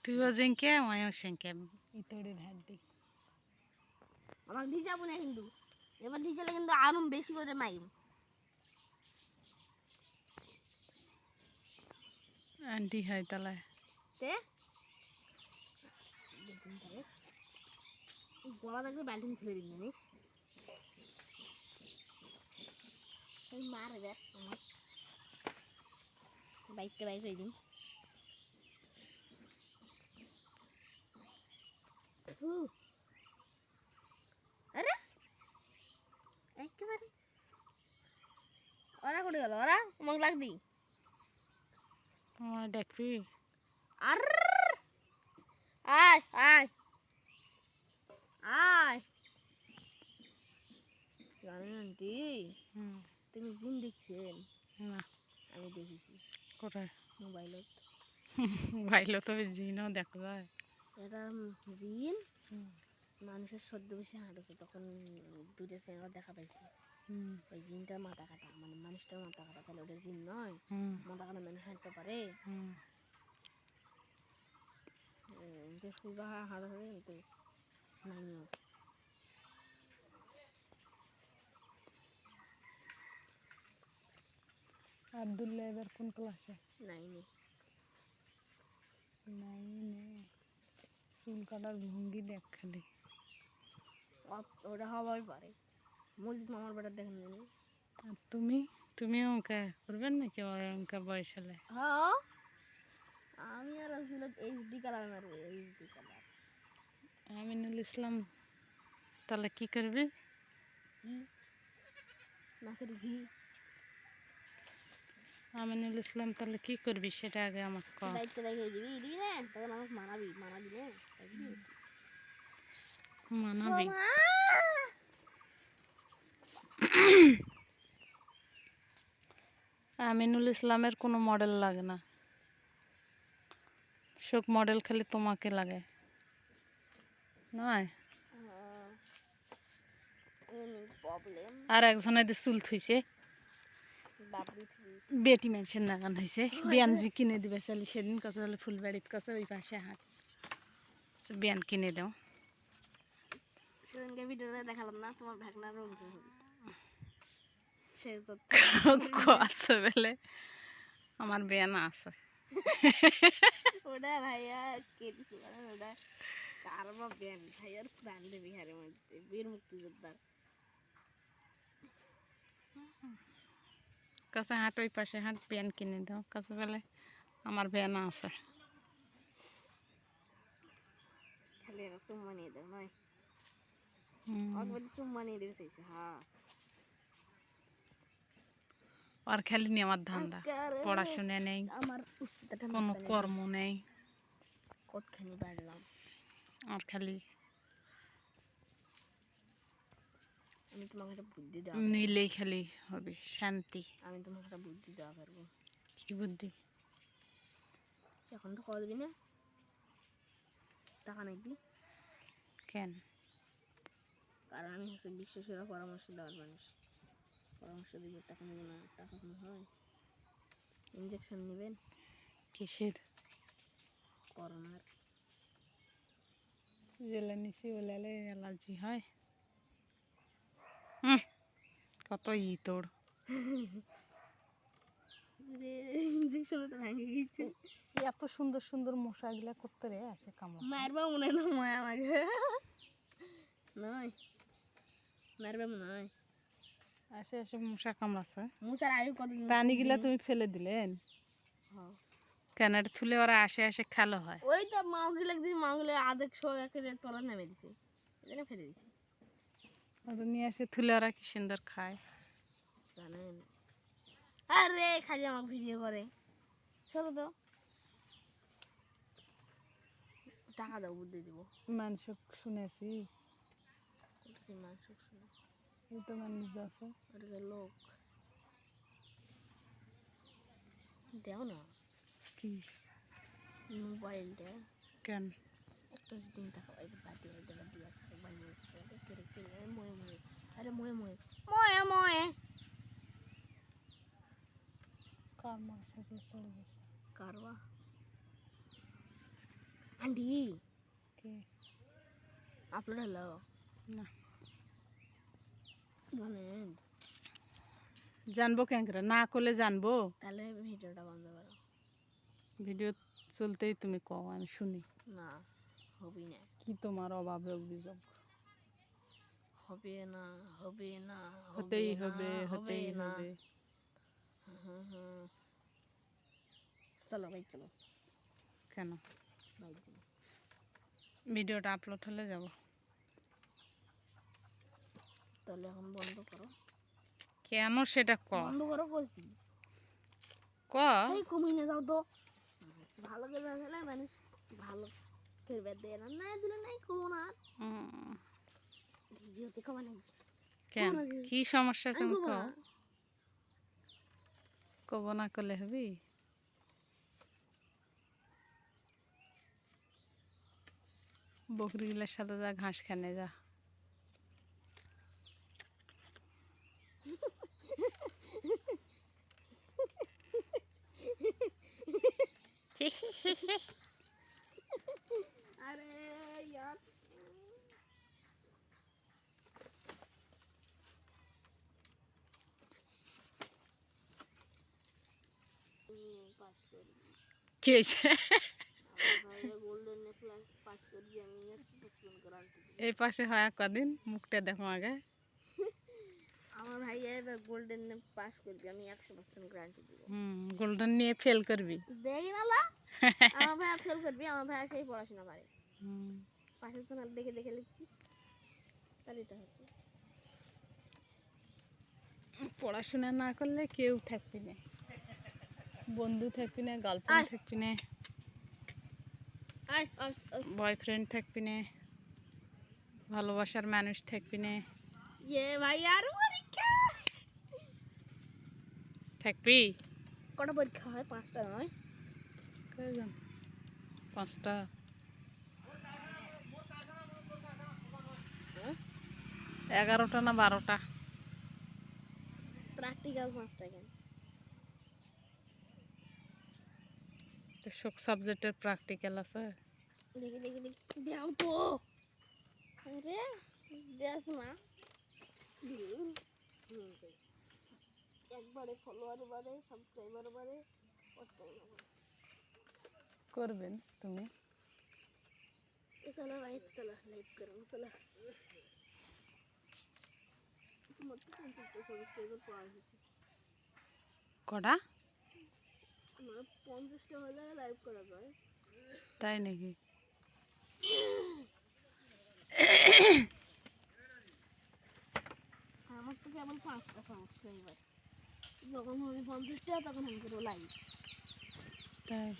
তুইও জিঙ্কে মায়ও সিঙ্কে ইতড়ির হাড্ডি আমার ভিজাবো না কিন্তু এবার ভিজালে কিন্তু আরো বেশি করে মাইম আন্টি হয় তাহলে তে গলা দেখলে ব্যালটিন ছেড়ে দিন জানিস মারবে আমার বাইকটা বাইক হয়ে দিন আরে একেবারে ওরা করে গেল ওরা মগ লাগ দি আমার দেখবি আর আয় আয় আয় জানেন আন্টি তুমি জিন দেখছেন না আমি দেখেছি কোথায় মোবাইলত ভাইলো তবে জিনও দেখা যায় এটা জিন মানুষের সদ্য বেশি হাঁটেছে তখন দূরে চেঙ্গা দেখা পাইছে ওই জিনটার মাথা কাটা মানে মানুষটার মাথা কাটা তাহলে ওটা জিন নয় মাথা কাটা মানুষ হাঁটতে পারে সুগা হাঁটা হবে কিন্তু নাইও আব্দুল্লাহ এবার কোন ক্লাসে নাইনি নাইনে চুল কাটার ভঙ্গি দেখ খালি ওটা হওয়াই পারে মসজিদ মামার বেটার দেখেন জানি আর তুমি অঙ্কা করবেন নাকি অঙ্কা বয়স হলে হ্যাঁ আমি আর আসলে এইচডি কালার মারবো এইচডি কালার আমিনুল ইসলাম তাহলে কি করবি কি নাকের ঘি আমিনুল ইসলাম তাহলে কি করবি সেটা আগে আমাকে কর দায়িত্ব রেখে দিবি দিবি না তখন আমাকে মানাবি না মানাবি আমিনুল ইসলামের কোনো মডেল লাগে না সব মডেল খালি তোমাকে লাগে নয় আর একজনের চুল থুইছে বেটি মানুষের নাগান হয়েছে বিয়ান জি কিনে দিবে চালি সেদিন কাছে বলে ফুলবাড়িত কাছে ওই পাশে হাট বিয়ান কিনে দাও সেদিনকে ভিডিওটা দেখালাম না তোমার ভাগনার আছে বলে আমার বিয়ান আছে ওটা ভাইয়া কেটেছি ওটা কারবা বিয়ান ভাইয়ার প্রাণে বিহারের মধ্যে বীর মুক্তিযোদ্ধার কাছে হাট ওই পাশে হাট বিয়ান কিনে দাও কাছে বলে আমার বিয়ান আছে খালি এরা চুম্মা নিয়ে দাও নয় একবার চুম্মা নিয়ে দিতে চাইছে হ্যাঁ আর খালি নেওয়ার ধান্দা পড়াশোনা নেই আমার উচ্চতাটা কোনো কর্ম নেই কতখানি বাড়লাম আর খালি আমি তোমাকে একটা বুদ্ধি দেওয়া নিলেই খালি হবে শান্তি আমি তোমাকে একটা বুদ্ধি দেওয়া পারবো কি বুদ্ধি এখন তো খাওয়া দিবি না টাকা নাকি কেন কারণ আমি হচ্ছে বিশ্বসেরা পরামর্শ দেওয়ার মানুষ পরামর্শ দিলে টাকা নেবে না টাকা কোনো হয় ইঞ্জেকশন নেবেন কিসের করোনার জেলে নিছি ওলালে অ্যালার্জি হয় কত তোর ইঞ্জেকশন তো ভেঙে গেছে এত সুন্দর সুন্দর মশাগুলা করতে রে আসে কামড়া মারবা মনে না ময় আমাকে নয় মারবা মনে হয় আসে আসে মশা কামড়াছে মুচার আয়ু কত পানিগুলা তুমি ফেলে দিলেন কেন এটা থুলে ওরা আসে আসে খালো হয় ওই তো মাওগুলো দিই মাওগুলো আধেক শো একেবারে তলা নামে দিছে এখানে ফেলে দিছে ওটা নিয়ে আসে থুলে ওরা কি সুন্দর খায় জানেন আরে খালি আমাকে ভিডিও করে চলো তো টাকা দাও বুদ্ধি দিব মাংস শুনেছি কোথায় মাংস শুনেছি এই তো মানুষ আছে ওটা তো লোক দেও না কি মোবাইলটা কেন একটা জিনিস দেখা পাই বাতি হয়ে গেল দিয়ে একসাথে বানিয়ে ময়ে ময়ে আরে ময়ে ময়ে ময়ে ময়ে কার মোটরসাইকেল চলে গেছে কারবা আন্টি কে আপলোড হলো না জানেন জানবো কেন করে না করলে জানবো তাহলে ভিডিওটা বন্ধ করো ভিডিও চলতেই তুমি কও আমি শুনি না হবেই না কি তোমার অভাবে অভিযোগ হবে না হবে না হতেই না, হবে হতেই না। হবে হুম চলো ভাই চলো কেন ভাই চলো ভিডিওটা আপলোড হলে যাব তাহলে এখন বন্ধ করো কেন সেটা ক বন্ধ করো কইছি ক এই কমিয়ে যাও তো ভালো করে ফেলে মানুষ ভালো ফেরবে দেয় না না দিলে নাই করবো না উম, ভিডিওতে কমা নাই কেন কি সমস্যা আমি তুমি করবো ক না কব না করলে হবি বকরিগুলোর সাথে যা ঘাস খানে যা अरे यार কি হয়েছে गोल्डन ने पास कर दिया मैं पसंद कराती এই পাশে হয় কদিন মুখটা দেখো আগে আমার ভাই এবার গোল্ডেন নে পাস করবি আমি 100% গ্যারান্টি দিব গোল্ডেন নিয়ে ফেল করবি দেখি না লা আমার ভাই ফেল করবি আমার ভাই সেই পড়াশোনা করে পাশের চ্যানেল দেখে দেখে লিখবি তাহলে তো হচ্ছে পড়াশোনা না করলে কেউ থাকবি না বন্ধু থাকবি না গার্লফ্রেন্ড থাকবি না আয় আয় বয়ফ্রেন্ড থাকবি না ভালোবাসার মানুষ থাকবি না ये भाई यार পরীক্ষা থাকবি কটা পরীক্ষা হয় 5টা নয় কয়জন 5টা 11টা না 12টা প্র্যাকটিক্যাল 5টা কেন তো সব সাবজেক্টের প্র্যাকটিক্যাল আছে দেখি দেখি দেখি দাও তো আরে দেখ না একবারে ফলোয়ার বাড়ে সাবস্ক্রাইবার বাড়ে করবেন তুমি चलो भाई चलो लाइक करो चलो তোমার তো 50টা সাবস্ক্রাইবার পাওয়া গেছে কটা আমার 50টা হলে লাইভ করা যায় তাই নাকি আমার তো কেবল 5টা সাবস্ক্রাইবার যখন হবে 50টা তখন আমি করব লাইভ তাই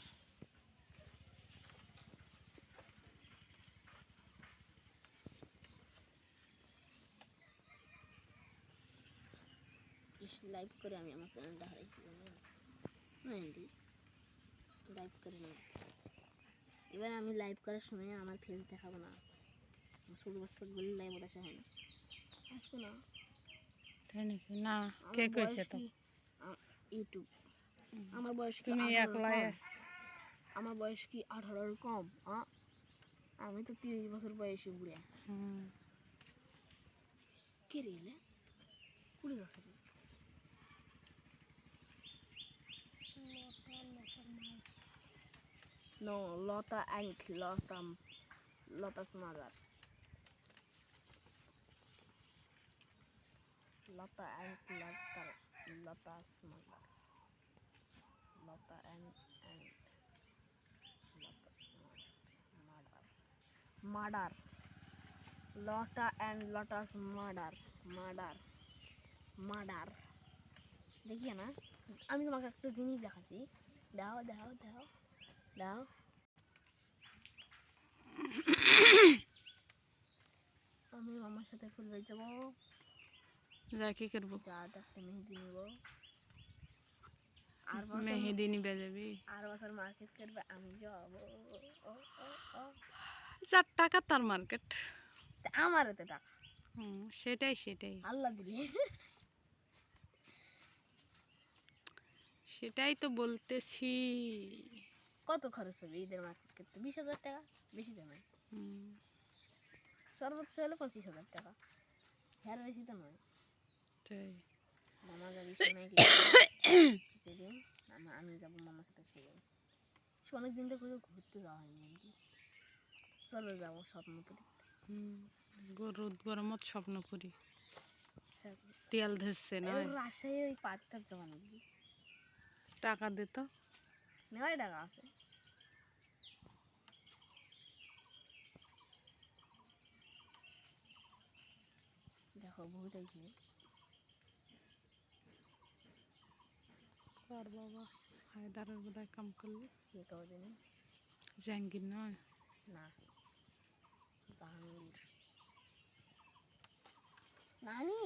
লাইভ করে আমি আমার চ্যানেলটা হারাইছি লাইভ করে না এবার আমি লাইভ করার সময় আমার ফেস দেখাবো না ছোট বাচ্চাগুলো লাইভ ওটা হয় না আসবে না তাই নাকি না কে কইছে তো ইউটিউব আমার বয়স কি তুমি 18 একলাই কম? আমার বয়স কি 18 কম আমি তো 30 বছর বয়সে বুড়া কে রে এলে কুড়ি বছর No, Lotta and Lotta's mother. Lotta and Lotta's mother. Lotta and Lotta's mother. Murder. Lotta and Lotta's murder. দেখিয়ে না আমি তোমাকে একটা জিনিস দেখাচ্ছি দাও দাও দাও দাও আমি মামার সাথে ফুলবাড়ি যাবো যা কি করবো যা একটা মেহেদি নেব মেহেদি নিবে যাবি আর বছর মার্কেট করবে আমি যাবো 4 টাকা তার মার্কেট আমার এত টাকা সেটাই সেটাই আল্লাহ দিলে। সেটাই তো বলতেছি। কত খরচ হবে ঈদের মার্কেট করতে? 20,000 টাকা, বেশি তো নয়। হুম, সর্বোচ্চ হলো 25,000 টাকা, হ্যাঁ বেশি তো নয়। সেটাই। মামা যাবি সোনাই যেদিন আমি যাবো মামার সাথে সেদিন। সে অনেকদিন থেকে কোথাও ঘুরতে যাওয়া হয়নি আর কি। চলো যাবো স্বপ্নপুরি। রোদ গরমত স্বপ্ন করি তেল ধরছে না রাজশাহী ওই পার্কটার যাওয়া নাকি? টাকা দিত নেওয়াই টাকা আছে। দেখো বহুত আইছে। কার বাবা হায়দারের বোধহয় কাম করলে কে কাউ জানি জাহাঙ্গীর নয় না, জাহাঙ্গীর নানি